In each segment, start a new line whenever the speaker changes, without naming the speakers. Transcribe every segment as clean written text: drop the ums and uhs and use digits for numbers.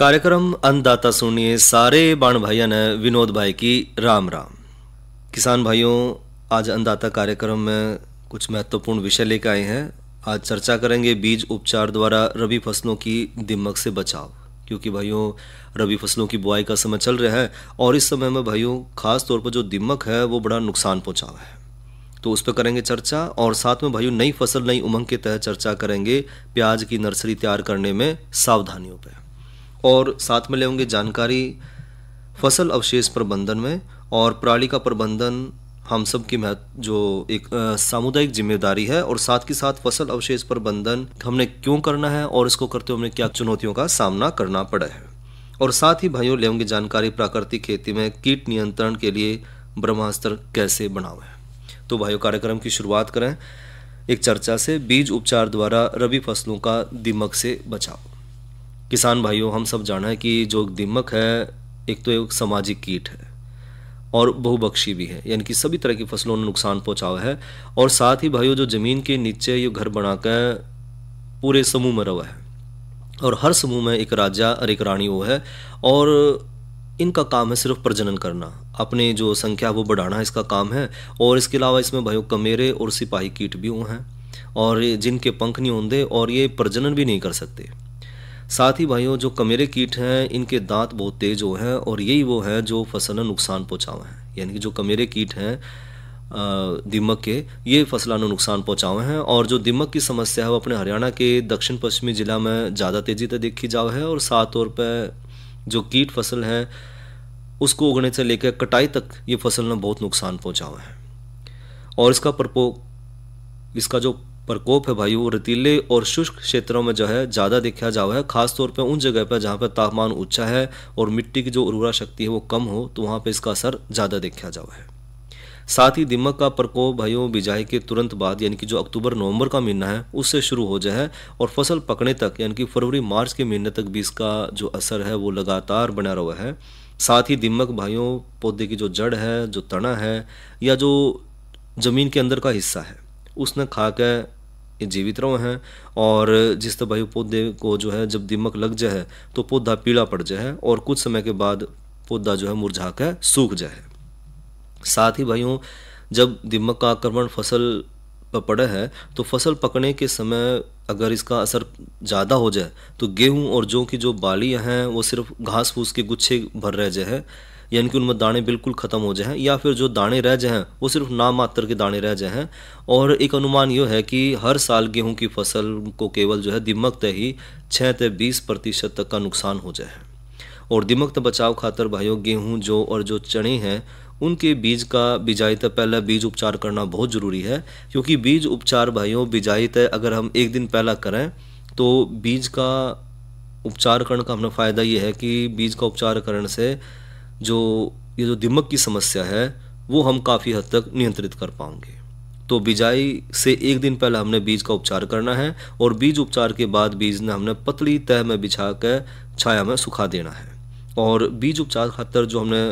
कार्यक्रम अन्नदाता सुनिए सारे बाण भाइयों ने विनोद भाई की राम राम। किसान भाइयों, आज अन्नदाता कार्यक्रम में कुछ महत्वपूर्ण विषय लेकर आए हैं। आज चर्चा करेंगे बीज उपचार द्वारा रबी फसलों की दीमक से बचाव, क्योंकि भाइयों रबी फसलों की बुआई का समय चल रहा है और इस समय में भाइयों खास तौर पर जो दीमक है वो बड़ा नुकसान पहुंचावा है, तो उस पर करेंगे चर्चा। और साथ में भाइयों नई फसल नई उमंग के तहत चर्चा करेंगे प्याज की नर्सरी तैयार करने में सावधानियों पे, और साथ में लेंगे जानकारी फसल अवशेष प्रबंधन में और पराली का प्रबंधन हम सब की जो एक सामुदायिक जिम्मेदारी है, और साथ के साथ फसल अवशेष प्रबंधन हमने क्यों करना है और इसको करते हुए हमें क्या चुनौतियों का सामना करना पड़ा है। और साथ ही भाइयों लेंगे जानकारी प्राकृतिक खेती में कीट नियंत्रण के लिए ब्रह्मास्त्र कैसे बनावे। तो भाइयों कार्यक्रम की शुरुआत करें एक चर्चा से, बीज उपचार द्वारा रबी फसलों का दीमक से बचाव। किसान भाइयों, हम सब जाना है कि जो दीमक है एक तो एक सामाजिक कीट है और बहुभक्षी भी है, यानी कि सभी तरह की फसलों में नुकसान पहुंचावा है। और साथ ही भाइयों जो जमीन के नीचे ये घर बनाकर पूरे समूह में रवा है, और हर समूह में एक राजा और एक रानी वो है, और इनका काम है सिर्फ प्रजनन करना, अपने जो संख्या वो बढ़ाना इसका काम है। और इसके अलावा इसमें भाइयों कमेरे और सिपाही कीट भी वो हैं, और जिनके पंख नहीं होंगे और ये प्रजनन भी नहीं कर सकते। साथ ही भाइयों जो कमेरे कीट हैं इनके दांत बहुत तेज हो हैं, और यही वो है जो फसल में नुकसान पहुंचावे हैं। यानी कि जो कमेरे कीट हैं दीमक के, ये फसलों में नुकसान पहुंचावे हैं। और जो दीमक की समस्या है वो अपने हरियाणा के दक्षिण पश्चिमी जिला में ज़्यादा तेजी से देखी जाओ है, और साथ तौर पर जो कीट फसल है उसको उगने से लेकर कटाई तक ये फसल में बहुत नुकसान पहुंचावा है। और इसका जो प्रकोप है भाई वो रेतीले और शुष्क क्षेत्रों में जो है ज़्यादा देखा जावा है, खास तौर पे उन जगह पर जहाँ पर तापमान ऊंचा है और मिट्टी की जो उर्वरा शक्ति है वो कम हो, तो वहाँ पे इसका असर ज़्यादा देखा जावा है। साथ ही दीमक का प्रकोप भाइयों बिजाई के तुरंत बाद, यानी कि जो अक्टूबर नवंबर का महीना है उससे शुरू हो जाए और फसल पकने तक, यानी कि फरवरी मार्च के महीने तक भी इसका जो असर है वो लगातार बना रहा है। साथ ही दीमक भाइयों पौधे की जो जड़ है, जो तना है, या जो जमीन के अंदर का हिस्सा है उसने खा के ये जीवित रहो हैं। और जिस तरह भाई पौधे को जो है जब दीमक लग जाए तो पौधा पीला पड़ जाए और कुछ समय के बाद पौधा जो है मुरझा कर सूख जाए। साथ ही भाइयों जब दीमक का आक्रमण फसल पर पड़ा है तो फसल पकने के समय अगर इसका असर ज़्यादा हो जाए तो गेहूं और जौ की जो बालियां हैं वो सिर्फ घास फूस के गुच्छे भर रह जाए, यानी कि उनमें दाने बिल्कुल ख़त्म हो जाए, या फिर जो दाने रह जाए वो सिर्फ नाम मात्र के दाने रह जाए। और एक अनुमान ये है कि हर साल गेहूं की फसल को केवल जो है दीमक तय ही 6 से 20% तक का नुकसान हो जाए। और दीमक से बचाव खातर भाइयों गेहूं जौ और जो चने हैं उनके बीज का बिजाई तय पहले बीज उपचार करना बहुत ज़रूरी है, क्योंकि बीज उपचार भाइयों बिजाई तय अगर हम एक दिन पहला करें तो बीज का उपचार करने का हमें फ़ायदा ये है कि बीज का उपचार करने से ये जो दीमक की समस्या है वो हम काफ़ी हद तक नियंत्रित कर पाएंगे। तो बिजाई से एक दिन पहले हमने बीज का उपचार करना है, और बीज उपचार के बाद बीज ने हमने पतली तह में बिछा कर छाया में सुखा देना है। और बीज उपचार खातर जो हमने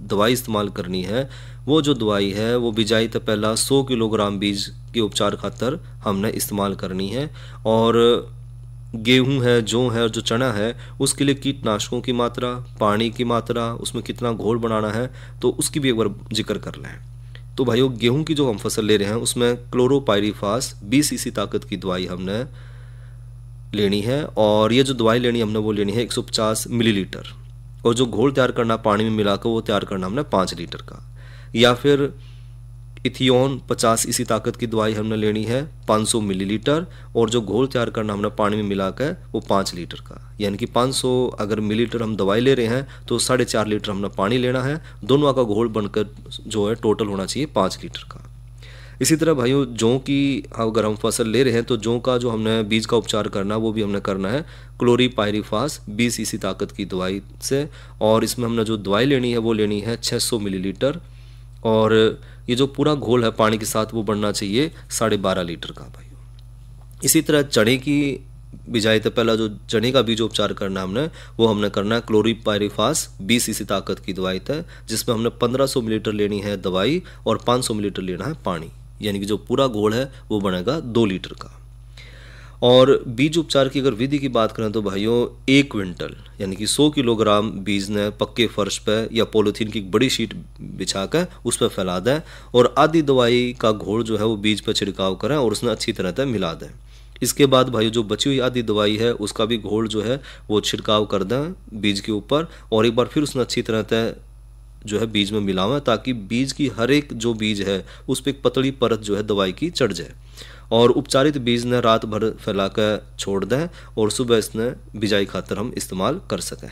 दवाई इस्तेमाल करनी है वो जो दवाई है वो बिजाई से पहला 100 किलोग्राम बीज के उपचार खातर हमने इस्तेमाल करनी है। और गेहूं है, जौ है और जो चना है उसके लिए कीटनाशकों की मात्रा, पानी की मात्रा, उसमें कितना घोल बनाना है तो उसकी भी एक बार जिक्र कर लें। तो भाइयों गेहूं की जो हम फसल ले रहे हैं उसमें क्लोरोपाइरीफास 20 cc ताकत की दवाई हमने लेनी है, और ये जो दवाई लेनी है हमने वो लेनी है 150 मिलीलीटर, और जो घोल तैयार करना पानी में मिलाकर वो तैयार करना हमने 5 लीटर का, या फिर इथियोन 50 cc ताकत की दवाई हमने लेनी है 500 मिलीलीटर, और जो घोल तैयार करना हमने पानी में मिलाकर वो 5 लीटर का, यानी कि 500 अगर मिलीलीटर हम दवाई ले रहे हैं तो 4.5 लीटर हमने पानी लेना है। दोनों का घोल बनकर जो है टोटल होना चाहिए 5 लीटर का। इसी तरह भाइयों जौ की अगर हम फसल ले रहे हैं तो जौ का जो हमने बीज का उपचार करना वो भी हमने करना है क्लोरीपाइरीफास 20 cc ताकत की दवाई से, और इसमें हमने जो दवाई लेनी है वो लेनी है 600 मिलीलीटर, और ये जो पूरा घोल है पानी के साथ वो बनना चाहिए 12.5 लीटर का भाइयों। इसी तरह चने की बिजाई से पहला जो चने का बीज उपचार करना वो हमने करना है क्लोरीपाइरीफास 20 cc ताकत की दवाई तय, जिसमें हमने 1500 मिलीलीटर लेनी है दवाई और 500 मिलीलीटर लेना है पानी, यानी कि जो पूरा घोल है वो बनेगा 2 लीटर का। और बीज उपचार की अगर विधि की बात करें तो भाइयों 1 क्विंटल यानी कि 100 किलोग्राम बीज ने पक्के फर्श पर या पॉलीथीन की एक बड़ी शीट बिछाकर उस पर फैला दें और आधी दवाई का घोल जो है वो बीज पर छिड़काव करें और उसने अच्छी तरह से मिला दें। इसके बाद भाइयों जो बची हुई आधी दवाई है उसका भी घोल जो है वो छिड़काव कर दें बीज के ऊपर और एक बार फिर उसने अच्छी तरह से जो है बीज में मिलावें ताकि बीज की हर एक जो बीज है उस पर एक पतली परत जो है दवाई की चढ़ जाए और उपचारित बीज ने रात भर फैलाकर छोड़ दें और सुबह इसने बिजाई खातर हम इस्तेमाल कर सकें।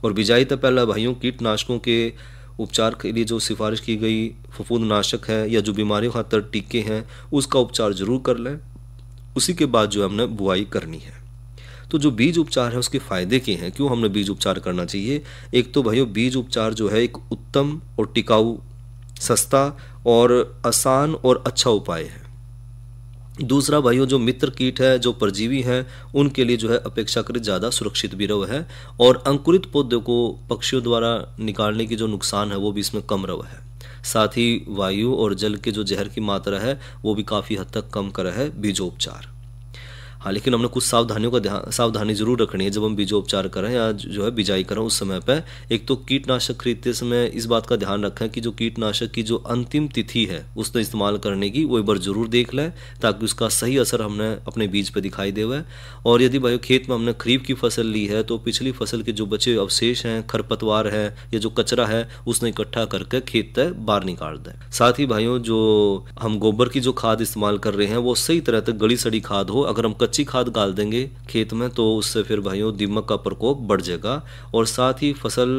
और बिजाई से पहले भाइयों कीटनाशकों के उपचार के लिए जो सिफारिश की गई फफूंदनाशक है या जो बीमारियों खातर टीके हैं उसका उपचार जरूर कर लें। उसी के बाद जो हमने बुआई करनी है। तो जो बीज उपचार है उसके फायदे क्या हैं, क्यों हमने बीज उपचार करना चाहिए। एक तो भाइयों बीज उपचार जो है एक उत्तम और टिकाऊ, सस्ता और आसान और अच्छा उपाय है। दूसरा भाइयों जो मित्र कीट है, जो परजीवी हैं, उनके लिए जो है अपेक्षाकृत ज़्यादा सुरक्षित भी रव है और अंकुरित पौधों को पक्षियों द्वारा निकालने की जो नुकसान है वो भी इसमें कम रव है। साथ ही वायु और जल के जो जहर की मात्रा है वो भी काफ़ी हद तक कम करा है बीजोपचार। हाँ, लेकिन हमने कुछ सावधानी जरूर रखनी है जब हम बीजोपचार करें या जो है बिजाई करें उस समय पर। एक तो कीटनाशक खरीदते समय इस बात का ध्यान रखें कि जो कीटनाशक की जो अंतिम तिथि है उसने इस्तेमाल करने की वो एक बार जरूर देख लें ताकि उसका सही असर हमने अपने बीज पर दिखाई दे हुआ। और यदि भाई खेत में हमने खरीफ की फसल ली है तो पिछली फसल के जो बचे अवशेष हैं, खरपतवार है या जो कचरा है उसने इकट्ठा करके खेत से बाहर निकाल दें। साथ ही भाइयों जो हम गोबर की जो खाद इस्तेमाल कर रहे हैं वो सही तरह से गली सड़ी खाद हो। अगर हम कच्ची खाद डाल देंगे खेत में तो उससे फिर भाइयों दीमक का प्रकोप बढ़ जाएगा। और साथ ही फसल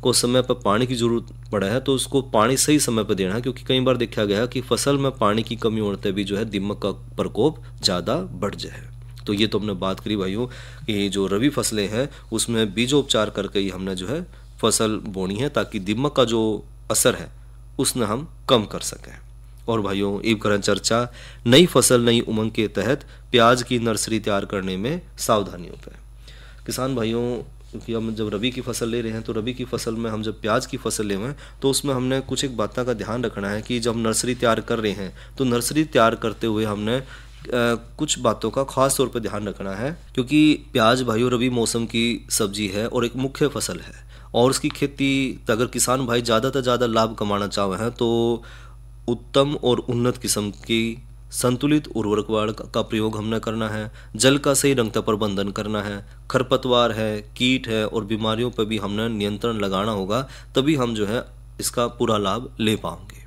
को समय पर पानी की जरूरत पड़ा है तो उसको पानी सही समय पर देना है, क्योंकि कई बार देखा गया है कि फसल में पानी की कमी होने से भी जो है दीमक का प्रकोप ज़्यादा बढ़ जाए। तो ये तो हमने बात करी भाइयों कि जो रबी फसलें हैं उसमें बीजोपचार करके ही हमने जो है फसल बोनी है ताकि दीमक का जो असर है उसने हम कम कर सकें। और भाइयों एक करें चर्चा नई फसल नई उमंग के तहत प्याज की नर्सरी तैयार करने में सावधानियों पर। किसान भाइयों, क्योंकि हम जब रबी की फसल ले रहे हैं तो रबी की फसल में हम जब प्याज की फसल ले रहे हैं तो उसमें हमने कुछ एक बातों का ध्यान रखना है कि जब नर्सरी तैयार कर रहे हैं तो नर्सरी तैयार करते हुए हमने कुछ बातों का खास तौर पर ध्यान रखना है, क्योंकि प्याज भाइयों रबी मौसम की सब्जी है और एक मुख्य फसल है और उसकी खेती अगर किसान भाई ज़्यादा से ज़्यादा लाभ कमाना चाहे हैं तो उत्तम और उन्नत किस्म की संतुलित उर्वरक का प्रयोग हमने करना है, जल का सही ढंग से प्रबंधन करना है, खरपतवार है, कीट है और बीमारियों पर भी हमने नियंत्रण लगाना होगा, तभी हम जो है इसका पूरा लाभ ले पाएंगे।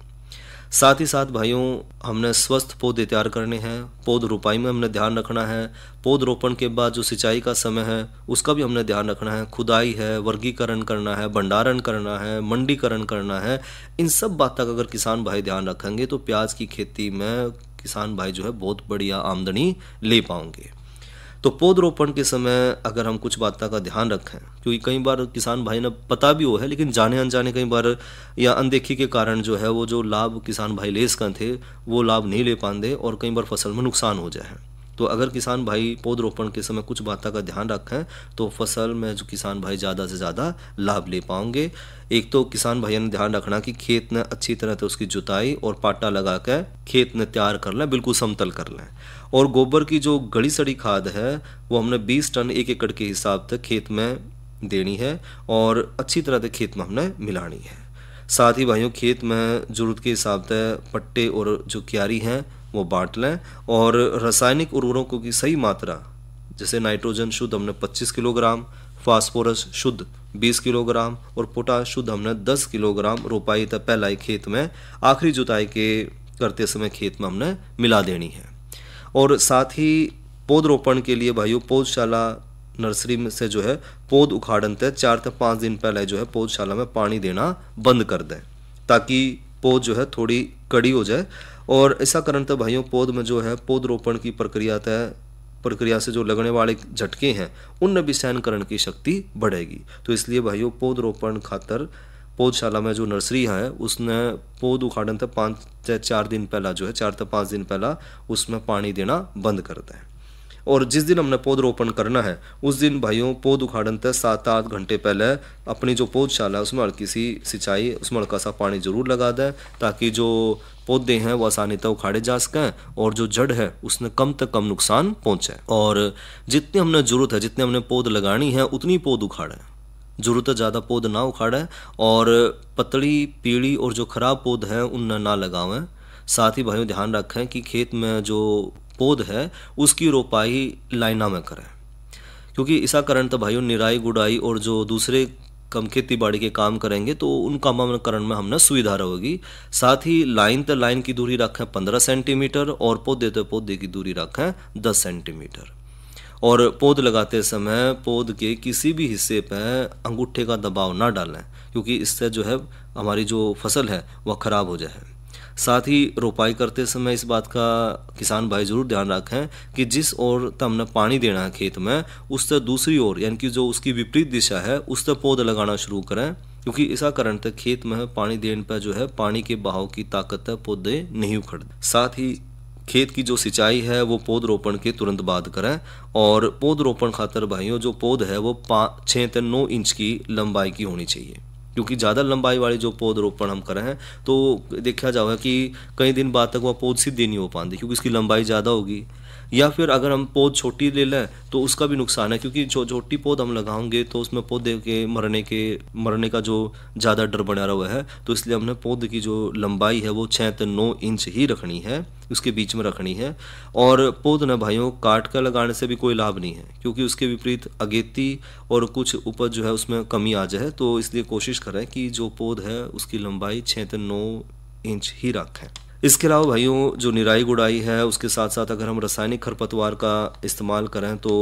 साथ ही साथ भाइयों हमने स्वस्थ पौधे तैयार करने हैं, पौध रोपाई में हमने ध्यान रखना है, पौध रोपण के बाद जो सिंचाई का समय है उसका भी हमने ध्यान रखना है, खुदाई है, वर्गीकरण करना है, भंडारण करना है, मंडीकरण करना है। इन सब बातों का अगर किसान भाई ध्यान रखेंगे तो प्याज की खेती में किसान भाई जो है बहुत बढ़िया आमदनी ले पाएंगे। तो पौध रोपण के समय अगर हम कुछ बातों का ध्यान रखें, क्योंकि कई बार किसान भाई ने पता भी हो है लेकिन जाने अनजाने कई बार या अनदेखी के कारण जो है वो जो लाभ किसान भाई ले सकते थे वो लाभ नहीं ले पाते और कई बार फसल में नुकसान हो जाए। तो अगर किसान भाई पौध रोपण के समय कुछ बातों का ध्यान रखें तो फसल में जो किसान भाई ज़्यादा से ज़्यादा लाभ ले पाएंगे। एक तो किसान भाइयों ने ध्यान रखना कि खेत ने अच्छी तरह से उसकी जुताई और पाटा लगा कर खेत ने तैयार कर लें, बिल्कुल समतल कर लें। और गोबर की जो गली सड़ी खाद है वो हमने 20 टन 1 एकड़ के हिसाब से खेत में देनी है और अच्छी तरह से खेत में हमने मिलानी है। साथ ही भाइयों खेत में ज़रूरत के हिसाब से पट्टे और जो क्यारी हैं वो बांट लें और रासायनिक उर्वरकों की सही मात्रा, जैसे नाइट्रोजन शुद्ध हमने 25 किलोग्राम, फास्फोरस शुद्ध 20 किलोग्राम और पोटाश शुद्ध हमने 10 किलोग्राम रोपाई तक पहला ही खेत में आखिरी जुताई के करते समय खेत में हमने मिला देनी है। और साथ ही पौध रोपण के लिए भाइयों पौधशाला नर्सरी में से जो है पौध उखाड़न तक 4 से 5 दिन पहले जो है पौधशाला में पानी देना बंद कर दें ताकि पौध जो है थोड़ी कड़ी हो जाए। और ऐसा करने तो भाइयों पौध में जो है पौध रोपण की प्रक्रिया से जो लगने वाले झटके हैं उनमें भी सहन करने की शक्ति बढ़ेगी। तो इसलिए भाइयों पौध रोपण खातर पौधशाला में जो नर्सरी है उसने पौध उखाड़न तक 5 से 4 दिन पहला जो है 4 से 5 दिन पहला उसमें पानी देना बंद कर दें। और जिस दिन हमने पौधरोपण करना है उस दिन भाइयों पौध उखाड़न तक 7-8 घंटे पहले अपनी जो पौधशाला है उसमें हल्की सी सिंचाई, उसमें हल्का सा पानी जरूर लगा दें, ताकि जो पौधे हैं वो आसानी तक उखाड़े जा सकें और जो जड़ है उसने कम से कम नुकसान पहुंचे। और जितनी हमने जरूरत है, जितने हमने पौध लगानी है उतनी पौध उखाड़ें, जरूरत है ज़्यादा पौध ना उखाड़ें, और पतली पीली और जो खराब पौध है उन ना लगावें। साथ ही भाइयों ध्यान रखें कि खेत में जो पौध है उसकी रोपाई लाइना में करें, क्योंकि ऐसा करने तो भाइयों निराई गुड़ाई और जो दूसरे कम खेती बाड़ी के काम करेंगे तो उन कामों में करने में हमने सुविधा रहेगी। साथ ही लाइन तो लाइन की दूरी रखें 15 सेंटीमीटर और पौधे तो पौधे की दूरी रखें 10 सेंटीमीटर। और पौध लगाते समय पौध के किसी भी हिस्से पर अंगूठे का दबाव ना डालें, क्योंकि इससे जो है हमारी जो फसल है वह खराब हो जाए। साथ ही रोपाई करते समय इस बात का किसान भाई जरूर ध्यान रखें कि जिस ओर हमने पानी देना है खेत में उससे दूसरी ओर, यानी कि जो उसकी विपरीत दिशा है उस पर पौध लगाना शुरू करें, क्योंकि ऐसा करने तक खेत में पानी देने पर जो है पानी के बहाव की ताकत है पौधे नहीं उखड़ते। साथ ही खेत की जो सिंचाई है वो पौध रोपण के तुरंत बाद करें। और पौध रोपण खातर भाइयों जो पौध है वो 6 से 9 इंच की लंबाई की होनी चाहिए, क्योंकि ज़्यादा लंबाई वाली जो पौध रोपण हम करें हैं तो देखा जाएगा कि कई दिन बाद तक वह पौध सीधी नहीं हो पाती, क्योंकि इसकी लंबाई ज़्यादा होगी। या फिर अगर हम पौध छोटी ले लें तो उसका भी नुकसान है, क्योंकि जो छोटी पौध हम लगाएंगे तो उसमें पौधे के मरने का जो ज़्यादा डर बना हुआ है, तो इसलिए हमने पौध की जो लंबाई है वो 6 से 9 इंच ही रखनी है, उसके बीच में रखनी है। और पौध न भाइयों काट कर लगाने से भी कोई लाभ नहीं है, क्योंकि उसके विपरीत अगेती और कुछ उपज जो है उसमें कमी आ जाए। तो इसलिए कोशिश करें कि जो पौध है उसकी लंबाई 6 से 9 इंच ही रखें। इसके अलावा भाइयों जो निराई गुड़ाई है उसके साथ साथ अगर हम रासायनिक खरपतवार का इस्तेमाल करें तो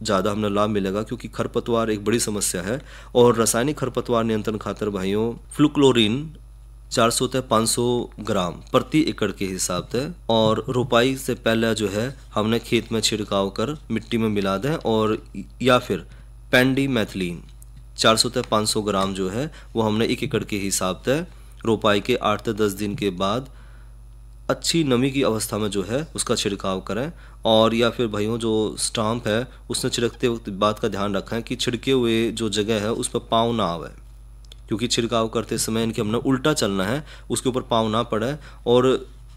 ज़्यादा हमें लाभ मिलेगा, क्योंकि खरपतवार एक बड़ी समस्या है। और रासायनिक खरपतवार नियंत्रण खातर भाइयों फ्लुक्लोरीन 400 से 500 ग्राम प्रति एकड़ के हिसाब से और रोपाई से पहले जो है हमने खेत में छिड़काव कर मिट्टी में मिला दें। और या फिर पेंडीमेथिलीन 400 से 500 ग्राम जो है वो हमने 1 एकड़ के हिसाब से रोपाई के 8 से 10 दिन के बाद अच्छी नमी की अवस्था में जो है उसका छिड़काव करें। और या फिर भाइयों जो स्टाम्प है उसने छिड़कते वक्त बात का ध्यान रखें कि छिड़के हुए जो जगह है उस पर पाँव ना आवे, क्योंकि छिड़काव करते समय इनके हमने उल्टा चलना है, उसके ऊपर पाँव ना पड़े। और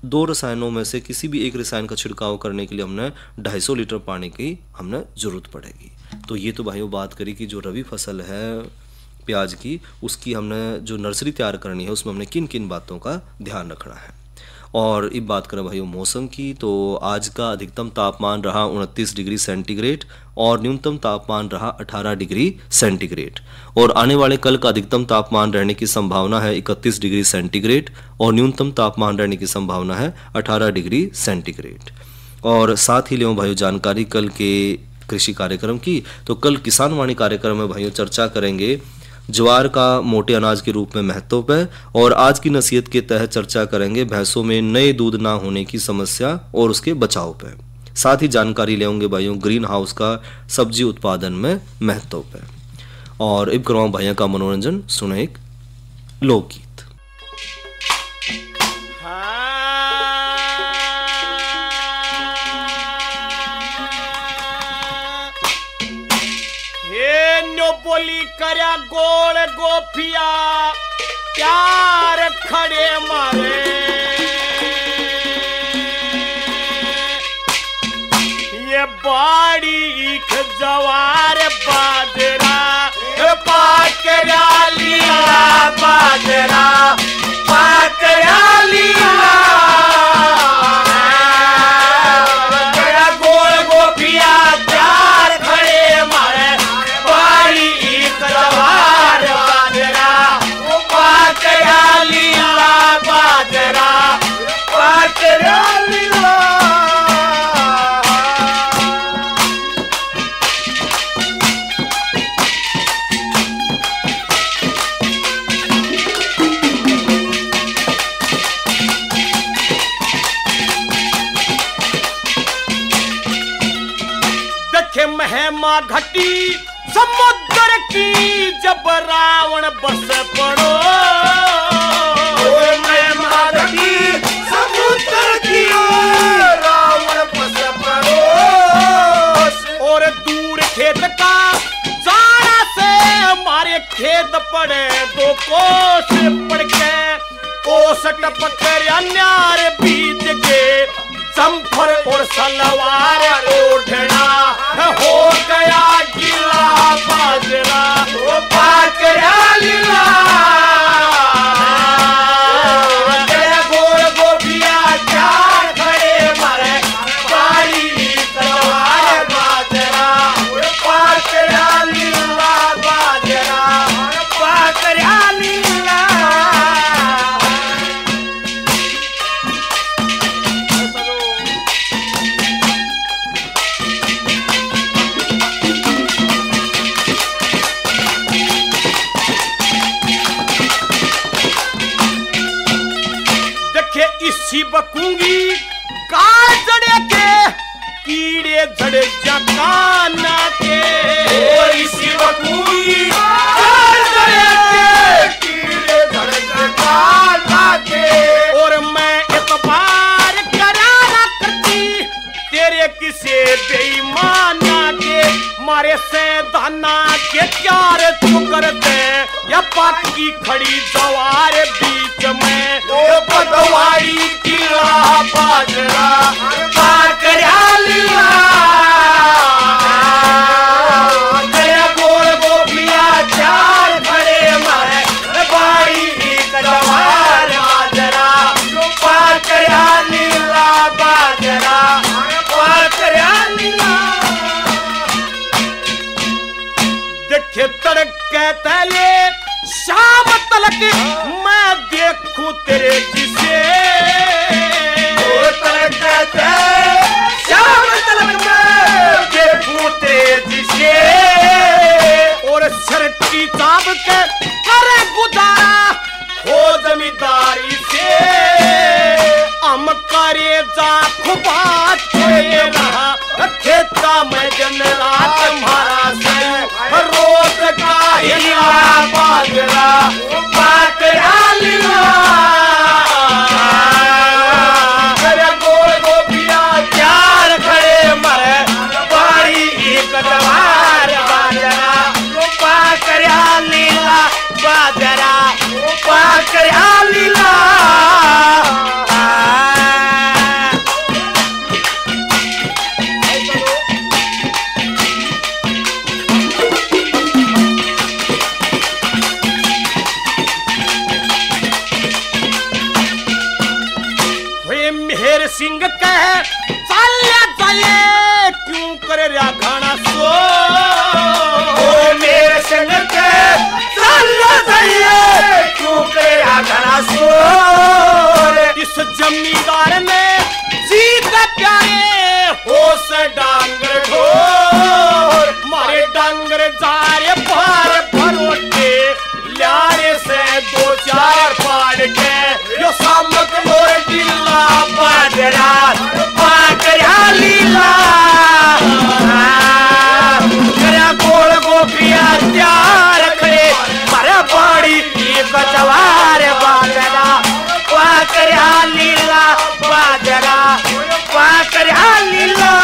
2 रसायनों में से किसी भी एक रसायन का छिड़काव करने के लिए हमने 250 लीटर पानी की हमने ज़रूरत पड़ेगी। तो ये तो भाइयों बात करी कि जो रबी फसल है प्याज की उसकी हमने जो नर्सरी तैयार करनी है उसमें हमने किन किन बातों का ध्यान रखना है। और अब बात करें भाइयों मौसम की, तो आज का अधिकतम तापमान रहा 29 डिग्री सेंटीग्रेड और न्यूनतम तापमान रहा 18 डिग्री सेंटीग्रेड। और आने वाले कल का अधिकतम तापमान रहने की संभावना है 31 डिग्री सेंटीग्रेड और न्यूनतम तापमान रहने की संभावना है 18 डिग्री सेंटीग्रेड। और साथ ही ले भाइयों जानकारी कल के कृषि कार्यक्रम की, तो कल किसान वाणी कार्यक्रम में भाइयों चर्चा करेंगे ज्वार का मोटे अनाज के रूप में महत्व पे। और आज की नसीहत के तहत चर्चा करेंगे भैंसों में नए दूध ना होने की समस्या और उसके बचाव पे। साथ ही जानकारी लेंगे भाइयों ग्रीन हाउस का सब्जी उत्पादन में महत्व पे। और अब करवाऊं भाइयों का मनोरंजन, सुने एक लोकगीत।
बोली करया गोल गोपिया प्यार खड़े मारे, ये बाड़ी जवार बाजरा पाकरा लिया बाजरा पाकरा लिया गोल गोपिया प्यार खड़े मारे जवार बाजरा पाकरा लिया बाजरा पाकरा लिया। देखे महिमा घटी समुद्र की जब रावण बस पड़ो, महिमा घटी समुद्र की रावण बस पड़ो। कोस पड़ के ओसट पकड़िया न्यार बीज के जम्फर और सलवार ओढ़ना हो गया गीला बाजरा वो पाकड़ा लीला जय गोर गोपिया चार खड़े मरे बाड़ी सलवार बाजरा वो पाकड़ा लीला बाजरा पाकड़ा लीला इसी बकूंगी काल जड़े के कीड़े जड़े जकाना के और इसी बकूंगी काल जड़े के कीड़े जड़े जकाना के और मैं इतबार कराना करती तेरे किसे बेईमाना के मारे से दाना के प्यार तू करते या पाकी खड़ी जवार बीच में ओ पगवाड़ी किला बाजरा पाकड़ा लीला जय गोर गोपिया चार खड़े मरे बाड़ी जवार बाजरा पाकड़ा लीला बाजरा पाकड़ा लीला देखे तड़के तले शाम तलक मैं देखूं तेरे जिसे शाम तलक मैं देखूं तेरे जिसे और शर्टी चाप के करे गुजारा हो जमींदारी से हम करे जा खुबात के रहा खेता में जनला तुम्हारा से रोज का हिला बाजरा पाकड़ा लीला जय गोर गोपिया चार खड़े मरे बाड़ी एक जवार बाजरा पाकड़ा लीला बाजरा पाकड़ा लीला सिंह कह चलिया चले क्यों करे घना सो मेरे सिंह कह चलिया चले क्यों करे घना सो इस जमींदार ने जीत प्यारे होश डांगर ढोर मारे डांगर जारे पार भरोटे लारे से दो चार पाड़ के यो सामक मोर दिला बाजरा पाकड़ा लीला जरा गोल गोपिया चार खड़े मरे बाड़ी एक जवार बाजरा पाकड़ा लीला बाजरा पाकड़ा लीला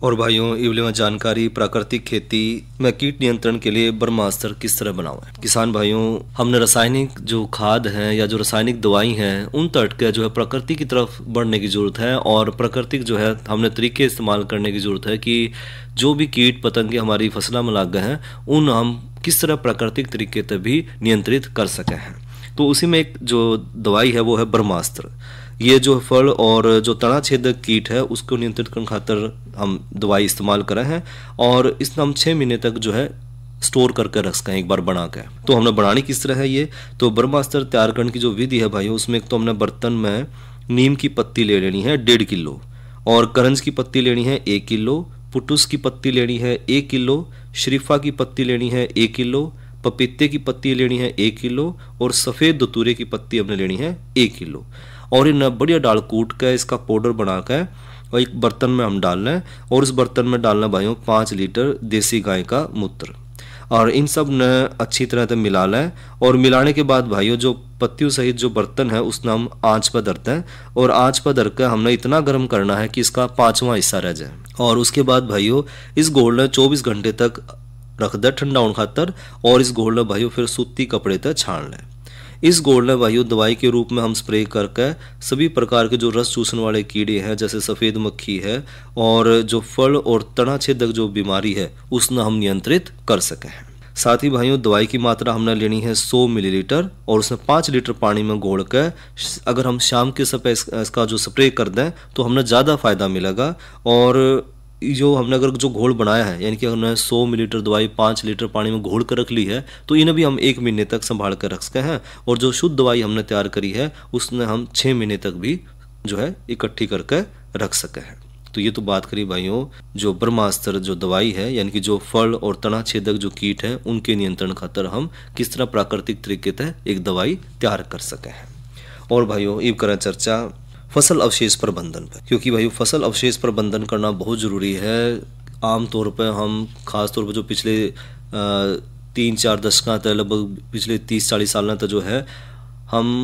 और भाइयों इवले में जानकारी प्राकृतिक खेती में कीट नियंत्रण के लिए ब्रह्मास्त्र किस तरह बनाओ। किसान भाइयों, हमने रासायनिक जो खाद हैं या जो रासायनिक दवाई हैं उन तट के जो है प्रकृति की तरफ बढ़ने की जरूरत है और प्राकृतिक जो है हमने तरीके इस्तेमाल करने की जरूरत है कि जो भी कीट पतंगे हमारी फसलों में लग गए हैं उन हम किस तरह प्राकृतिक तरीके से भी नियंत्रित कर सके हैं। तो उसी में एक जो दवाई है वो है ब्रह्मास्त्र। ये जो फल और जो तना छेदक कीट है उसको नियंत्रित करने खातिर हम दवाई इस्तेमाल कर रहे हैं और इसमें हम 6 महीने तक जो है स्टोर करके रख सकें एक बार बना के। तो हमने बनानी किस तरह है ये, तो ब्रह्मास्त्र तैयार करने की जो विधि है भाइयों, उसमें एक तो हमने बर्तन में नीम की पत्ती ले लेनी है 1.5 किलो और करंज की पत्ती लेनी है 1 किलो, पुटुस की पत्ती लेनी है 1 किलो, शरीफा की पत्ती लेनी है 1 किलो, पपीते की पत्ती लेनी है 1 किलो और सफ़ेद दतूरे की पत्ती हमने लेनी है 1 किलो। और इन बढ़िया डाल कूट कर इसका पाउडर बना कर और एक बर्तन में हम डालना है और उस बर्तन में डालना भाइयों 5 लीटर देसी गाय का मूत्र और इन सब ने अच्छी तरह से मिला लें। और मिलाने के बाद भाइयों जो पत्तियों सहित जो बर्तन है उसने हम आँच पर धरते हैं और आँच पर धर कर हमने इतना गर्म करना है कि इसका 5वां हिस्सा रह जाए और उसके बाद भाइयों इस घोल ने 24 घंटे तक रख दे ठंडा होने खातर, और इस घोल ने भाइयों फिर सूती कपड़े तक छान लें। इस घोल ने भाइयों दवाई के रूप में हम स्प्रे करके सभी प्रकार के जो रस चूसने वाले कीड़े हैं जैसे सफ़ेद मक्खी है और जो फल और तना छेदक जो बीमारी है उसने हम नियंत्रित कर सके हैं। साथ ही भाइयों दवाई की मात्रा हमने लेनी है 100 मिलीलीटर और उसमें 5 लीटर पानी में घोल कर अगर हम शाम के समय इसका जो स्प्रे कर दें तो हमें ज़्यादा फायदा मिलेगा। और जो हमने अगर जो घोल बनाया है यानी कि हमने 100 मिलीलीटर दवाई 5 लीटर पानी में घोल कर रख ली है तो इन्हें भी हम 1 महीने तक संभाल कर रख सकते हैं, और जो शुद्ध दवाई हमने तैयार करी है उसने हम 6 महीने तक भी जो है इकट्ठी करके रख सके हैं। तो ये तो बात करी भाइयों जो ब्रह्मास्त्र जो दवाई है यानी कि जो फल और तना छेदक जो कीट हैं उनके नियंत्रण खातर हम किस तरह प्राकृतिक तरीके से एक दवाई तैयार कर सके हैं। और भाइयों ये करें चर्चा फसल अवशेष प्रबंधन पर, क्योंकि भाई फसल अवशेष प्रबंधन करना बहुत ज़रूरी है। आम तौर पर हम खास तौर पर जो पिछले 3-4 दशकों तक लगभग पिछले 30-40 साल तक जो है हम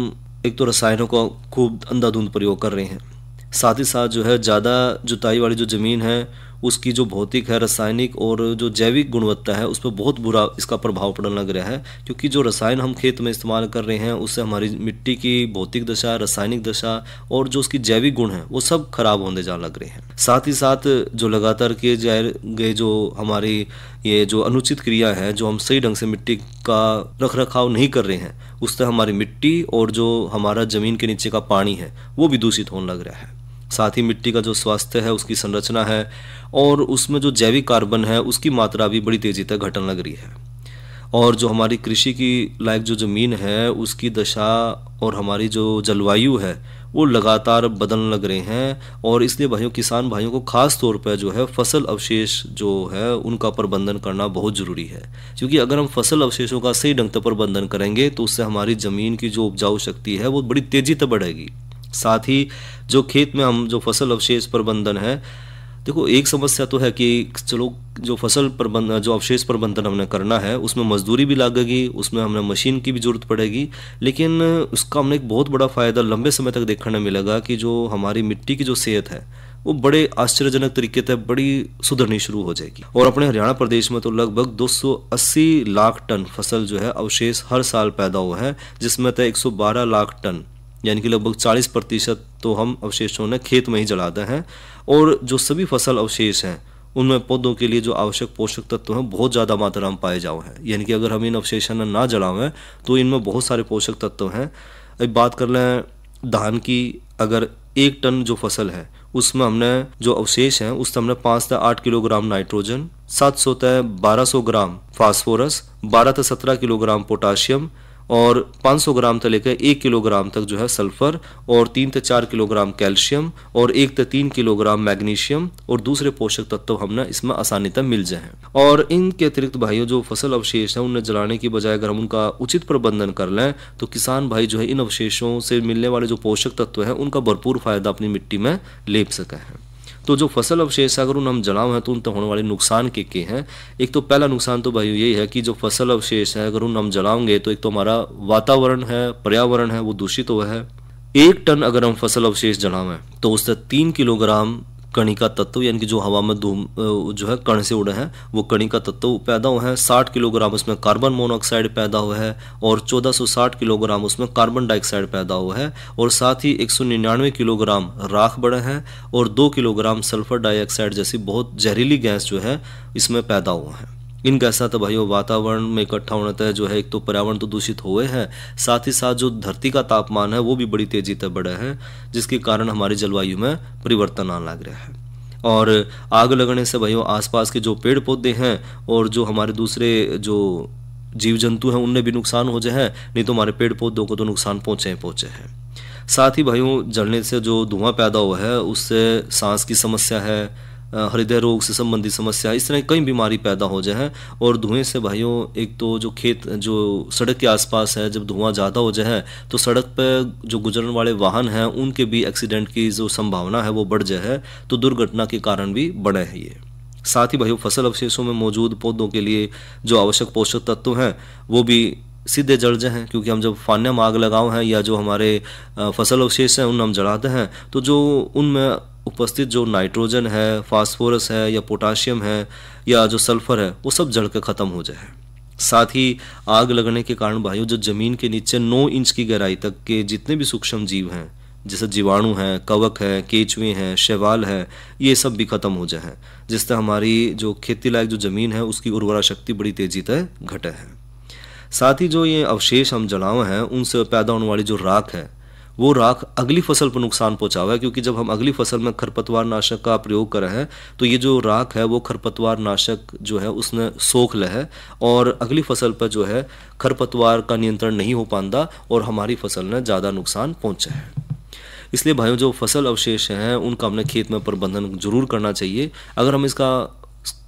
एक तो रसायनों का खूब अंधाधुंध प्रयोग कर रहे हैं, साथ ही साथ जो है ज़्यादा जुताई वाली जो ज़मीन है उसकी जो भौतिक है रासायनिक और जो जैविक गुणवत्ता है उस पर बहुत बुरा इसका प्रभाव पड़ने लग रहा है, क्योंकि जो रसायन हम खेत में इस्तेमाल कर रहे हैं उससे हमारी मिट्टी की भौतिक दशा रासायनिक दशा और जो उसकी जैविक गुण है वो सब खराब होने जाने लग रहे हैं। साथ ही साथ जो लगातार किए जा गए जो हमारी ये जो अनुचित क्रिया है जो हम सही ढंग से मिट्टी का रख रखाव नहीं कर रहे हैं उससे हमारी मिट्टी और जो हमारा ज़मीन के नीचे का पानी है वो भी दूषित होने लग रहा है। साथ ही मिट्टी का जो स्वास्थ्य है उसकी संरचना है और उसमें जो जैविक कार्बन है उसकी मात्रा भी बड़ी तेज़ी तक घटने लग रही है, और जो हमारी कृषि की लायक जो ज़मीन है उसकी दशा और हमारी जो जलवायु है वो लगातार बदलने लग रहे हैं। और इसलिए भाइयों किसान भाइयों को खास तौर पर जो है फसल अवशेष जो है उनका प्रबंधन करना बहुत ज़रूरी है, क्योंकि अगर हम फसल अवशेषों का सही ढंग से प्रबंधन करेंगे तो उससे हमारी ज़मीन की जो उपजाऊ शक्ति है वो बड़ी तेज़ी से बढ़ेगी। साथ ही जो खेत में हम जो फसल अवशेष प्रबंधन है, देखो एक समस्या तो है कि चलो जो फसल प्रबंधन जो अवशेष प्रबंधन हमने करना है उसमें मजदूरी भी लगेगी, उसमें हमें मशीन की भी जरूरत पड़ेगी, लेकिन उसका हमने एक बहुत बड़ा फ़ायदा लंबे समय तक देखने मिलेगा कि जो हमारी मिट्टी की जो सेहत है वो बड़े आश्चर्यजनक तरीके से बड़ी सुधरनी शुरू हो जाएगी। और अपने हरियाणा प्रदेश में तो लगभग 280 लाख टन फसल जो है अवशेष हर साल पैदा हुआ है, जिसमें तो 112 लाख टन यानी कि लगभग 40% तो हम अवशेषों ने खेत में ही जलाते हैं। और जो सभी फसल अवशेष हैं उनमें पौधों के लिए जो आवश्यक पोषक तत्व हैं बहुत ज़्यादा मात्रा में पाए जाओ हैं, यानी कि अगर हम इन अवशेषों ने ना जलावें तो इनमें बहुत सारे पोषक तत्व हैं। अब बात कर लें धान की, अगर 1 टन जो फसल है उसमें हमने जो अवशेष हैं उससे हमने 5 से 8 किलोग्राम नाइट्रोजन, 700 से 1200 ग्राम फास्फोरस, 12 से 17 किलोग्राम पोटाशियम और 500 ग्राम से लेकर 1 किलोग्राम तक जो है सल्फर और 3 से 4 किलोग्राम कैल्शियम और 1 से 3 किलोग्राम मैग्नीशियम और दूसरे पोषक तत्व हमने इसमें आसानी से मिल जाए। और इनके अतिरिक्त भाइयों जो फसल अवशेष हैं उन्हें जलाने की बजाय अगर हम उनका उचित प्रबंधन कर लें तो किसान भाई जो है इन अवशेषों से मिलने वाले जो पोषक तत्व हैं उनका भरपूर फायदा अपनी मिट्टी में ले सके हैं। तो जो फसल अवशेष अगर उन हम जलाओ हैं तो उन तक होने वाले नुकसान के हैं। एक तो पहला नुकसान तो भाई यही है कि जो फसल अवशेष है अगर उन हम जलाओगे तो एक तो हमारा वातावरण है पर्यावरण है वो दूषित हुआ है। 1 टन अगर हम फसल अवशेष जलावें तो उससे 3 किलोग्राम कणिका तत्व यानी कि जो हवा में धूम जो है कण से उड़े हैं वो कणिका तत्व पैदा हुए हैं। 60 किलोग्राम उसमें कार्बन मोनोऑक्साइड पैदा हुआ है और 1460 किलोग्राम उसमें कार्बन डाइऑक्साइड पैदा हुआ है और साथ ही 199 किलोग्राम राख बढ़े हैं और 2 किलोग्राम सल्फर डाइऑक्साइड जैसी बहुत जहरीली गैस जो है इसमें पैदा हुआ है। इन गैसा तो भाइयों वातावरण में इकट्ठा होने तक जो है एक तो पर्यावरण तो दूषित हुए हैं, साथ ही साथ जो धरती का तापमान है वो भी बड़ी तेजी से बढ़ा है, जिसके कारण हमारी जलवायु में परिवर्तन आने लग रहा है। और आग लगने से भाइयों आसपास के जो पेड़ पौधे हैं और जो हमारे दूसरे जो जीव जंतु हैं उनमें भी नुकसान हो जाए, नहीं तो हमारे पेड़ पौधों को तो नुकसान पहुँचे हैं। साथ ही भाइयों जलने से जो धुआं पैदा हुआ है उससे सांस की समस्या है, हृदय रोग से संबंधित समस्या, इस तरह कई बीमारी पैदा हो जाए। और धुएं से भाइयों एक तो जो खेत जो सड़क के आसपास है जब धुआं ज़्यादा हो जाए तो सड़क पर जो गुजरने वाले वाहन हैं उनके भी एक्सीडेंट की जो संभावना है वो बढ़ जाए, तो दुर्घटना के कारण भी बढ़े है ये। साथ ही भाइयों फसल अवशेषों में मौजूद पौधों के लिए जो आवश्यक पोषक तत्व हैं वो भी सीधे जल जाए हैं, क्योंकि हम जब फान्या में आग लगाओ हैं या जो हमारे फसल अवशेष हैं उन हम जलाते हैं तो जो उनमें उपस्थित जो नाइट्रोजन है, फास्फोरस है या पोटाशियम है या जो सल्फर है वो सब जल के ख़त्म हो जाए। साथ ही आग लगने के कारण भाइयों जो ज़मीन के नीचे 9 इंच की गहराई तक के जितने भी सूक्ष्म जीव हैं, जैसे जीवाणु हैं, कवक है, केचुए हैं, शैवाल है, ये सब भी खत्म हो जाए हैं, जिससे हमारी जो खेती लायक जो ज़मीन है उसकी उर्वरा शक्ति बड़ी तेजी से घटे है। साथ ही जो ये अवशेष हम जलाए हैं उनसे पैदा होने वाली जो राख है वो राख अगली फसल पर नुकसान पहुंचावा है, क्योंकि जब हम अगली फसल में खरपतवार नाशक का प्रयोग कर रहे हैं तो ये जो राख है वो खरपतवार नाशक जो है उसने सोख ले है और अगली फसल पर जो है खरपतवार का नियंत्रण नहीं हो पाता और हमारी फसल ने ज़्यादा नुकसान पहुंचा है। इसलिए भाइयों जो फसल अवशेष हैं उनका हमने खेत में प्रबंधन जरूर करना चाहिए। अगर हम इसका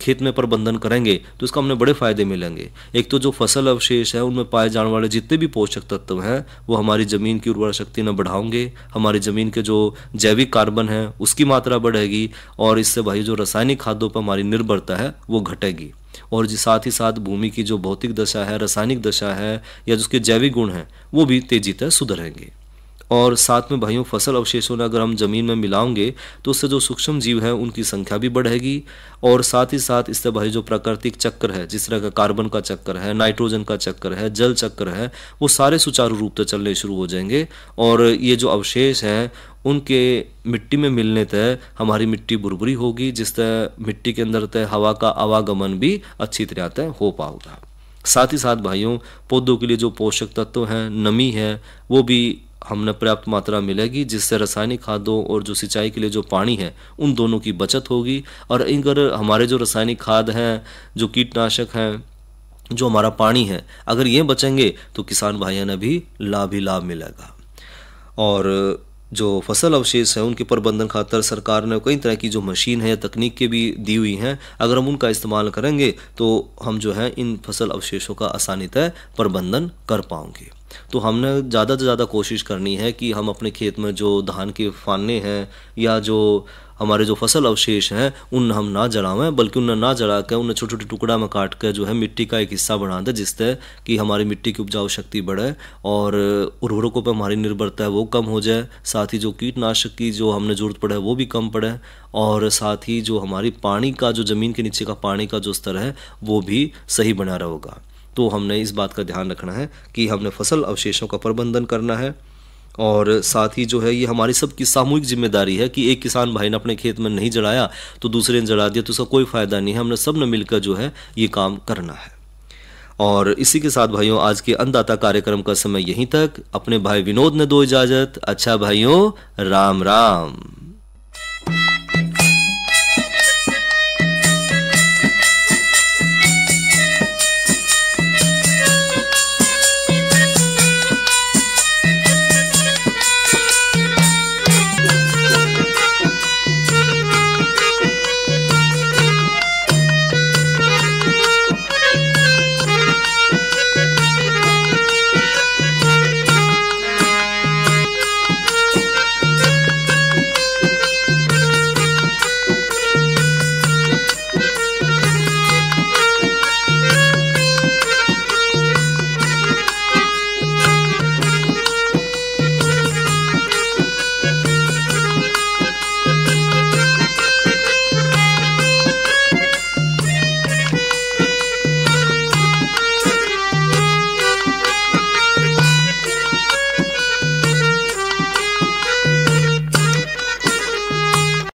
खेत में प्रबंधन करेंगे तो इसका हमें बड़े फायदे मिलेंगे। एक तो जो फसल अवशेष है उनमें पाए जाने वाले जितने भी पोषक तत्व हैं वो हमारी ज़मीन की उर्वरा शक्ति न बढ़ाएंगे, हमारी ज़मीन के जो जैविक कार्बन है उसकी मात्रा बढ़ेगी और इससे भाई जो रासायनिक खाद्यों पर हमारी निर्भरता है वो घटेगी और साथ ही साथ भूमि की जो भौतिक दशा है, रासायनिक दशा है या जिसके जैविक गुण हैं वो भी तेजी से सुधरेंगे। और साथ में भाइयों फसल अवशेषों ने अगर हम ज़मीन में मिलाएंगे तो उससे जो सूक्ष्म जीव हैं उनकी संख्या भी बढ़ेगी और साथ ही साथ इससे भाई जो प्राकृतिक चक्र है, जिस तरह का कार्बन का चक्र है, नाइट्रोजन का चक्र है, जल चक्र है, वो सारे सुचारू रूप से चलने शुरू हो जाएंगे और ये जो अवशेष हैं उनके मिट्टी में मिलने तय हमारी मिट्टी बुरबुरी होगी, जिससे मिट्टी के अंदर तय हवा का आवागमन भी अच्छी तरह तय हो पाएगा। साथ ही साथ भाइयों पौधों के लिए जो पोषक तत्व हैं, नमी है, वो भी हमने पर्याप्त मात्रा मिलेगी, जिससे रासायनिक खादों और जो सिंचाई के लिए जो पानी है उन दोनों की बचत होगी। और अगर हमारे जो रासायनिक खाद हैं, जो कीटनाशक हैं, जो हमारा पानी है, अगर ये बचेंगे तो किसान भाइयों ने भी लाभ ही लाभ मिलेगा। और जो फसल अवशेष है उनके प्रबंधन खातर सरकार ने कई तरह की जो मशीन है या तकनीक भी दी हुई हैं, अगर हम उनका इस्तेमाल करेंगे तो हम जो है इन फसल अवशेषों का आसानी से प्रबंधन कर पाएंगे। तो हमने ज़्यादा से ज़्यादा कोशिश करनी है कि हम अपने खेत में जो धान के फाने हैं या जो हमारे जो फसल अवशेष हैं उन हम ना जलावें, बल्कि उन्हें ना जला कर उन्हें छोटे छोटे टुकड़ा में काट कर जो है मिट्टी का एक हिस्सा बना दें, जिससे कि हमारी मिट्टी की उपजाऊ शक्ति बढ़े और उर्वरकों पर हमारी निर्भरता है वो कम हो जाए। साथ ही जो कीटनाशक की जो हमने ज़रूरत पड़े वो भी कम पड़े और साथ ही जो हमारी पानी का जो ज़मीन के नीचे का पानी का जो स्तर है वो भी सही बना रहेगा। तो हमने इस बात का ध्यान रखना है कि हमने फसल अवशेषों का प्रबंधन करना है और साथ ही जो है ये हमारी सबकी सामूहिक जिम्मेदारी है कि एक किसान भाई ने अपने खेत में नहीं जलाया तो दूसरे ने जला दिया तो उसका कोई फ़ायदा नहीं है। हमने सब ने मिलकर जो है ये काम करना है। और इसी के साथ भाइयों आज के अन्नदाता कार्यक्रम का समय यहीं तक। अपने भाई विनोद ने दो इजाज़त। अच्छा भाइयों, राम राम।